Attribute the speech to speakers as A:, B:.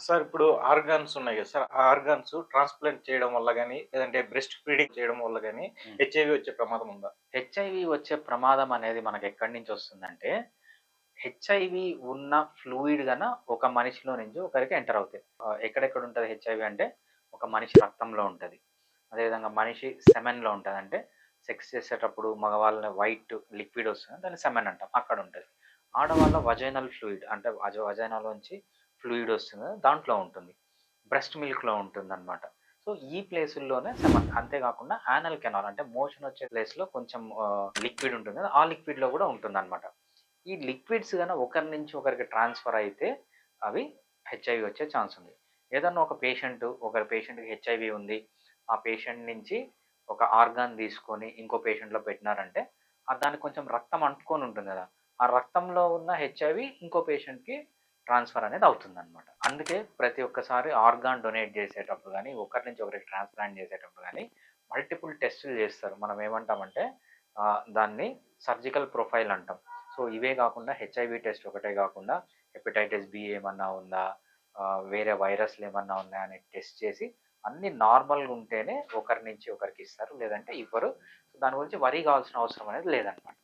A: Sir ఇప్పుడు organs ఉన్నాయి కదా సార్. ఆ ఆర్గాన్స్ ట్రాన్స్‌ప్లాంట్ చేయడం వల్ల గాని, లేదంటే బ్రెస్ట్ ఫీడింగ్ చేయడం వల్ల గాని హెచ్ఐవి వచ్చే ప్రమాదం ఉందా?
B: హెచ్ఐవి వచ్చే ప్రమాదం అనేది మనకెక్కడి నుంచొస్తుందంటే, హెచ్ఐవి ఉన్న ఫ్లూయిడ్ గన ఒక మనిషిలో నుంచి ఒకరికి ఎంటర్ అవుతాయి. ఎక్కడెక్కడుంటది హెచ్ఐవి అంటే, ఒక మనిషి రక్తంలో ఉంటది. అదేవిధంగా మనిషి సెమెన్‌లో ఉంటది. అంటే సెక్స్ చేసేటప్పుడు మగవాళ్ళ వైట్ లిక్విడ్ వస్తుంది. దాన్ని సెమెన్ అంటాం. అక్కడుంటది. ఆడవాళ్ళ వజైనల్ ఫ్లూయిడ్ అంటే వజైనాలోంచి ఫ్లూయిడ్ వస్తుంది కదా! దాంట్లో ఉంటుంది. బ్రెస్ట్ మిల్క్‌లో ఉంటుందనమాట. సో, ఈ ప్లేసుల్లోనే సెమన్. అంతేకాకుండా యానల్ కెనాల్ అంటే మోషన్ వచ్చే ప్లేస్‌లో కొంచెం లిక్విడ్ ఉంటుంది కదా! ఆ లిక్విడ్‌లో కూడా ఉంటుందనమాట. ఈ లిక్విడ్స్ గన ఒకరి నుంచి ఒకరికి ట్రాన్స్‌ఫర్ అయితే అవి హెచ్ఐవి వచ్చే ఛాన్స్ ఉంది. ఏదన్నా ఒకరి పేషెంట్‌కి హెచ్ఐవి ఉంది. ఆ పేషెంట్ నుంచి ఒక ఆర్గాన్ తీసుకొని ఇంకో పేషెంట్‌లో పెట్టినారంటే దానికి కొంచెం రక్తం అంటుకొని ఉంటుంది కదా! ఆ రక్తంలో ఉన్న హెచ్ఐవి ఇంకో పేషెంట్‌కి ట్రాన్స్ఫర్ అనేది అవుతుందనమాట. అందుకే ప్రతి ఒక్కసారి ఆర్గాన్ డొనేట్ చేసేటప్పుడు గానీ, ఒకరి నుంచి ఒకరికి ట్రాన్స్‌ప్లాంట్ చేసేటప్పుడు గానీ, మల్టిపుల్ టెస్టులు చేస్తారు. మనం ఏమంటామంటే దాన్ని సర్జికల్ ప్రొఫైల్ అంటాం. సో, ఇవే కాకుండా హెచ్ఐవి టెస్ట్ ఒకటే కాకుండా హెపటైటిస్ బి ఏమన్నా ఉందా? వేరే వైరస్‌లు ఏమన్నా ఉన్నాయా? అని టెస్ట్ చేసి అన్నీ నార్మల్‌గా ఉంటేనే ఒకరి నుంచి ఒకరికి ఇస్తారు. లేదంటే ఇవ్వరు. దాని గురించి వరీ కావాల్సిన అవసరం అనేది లేదనమాట.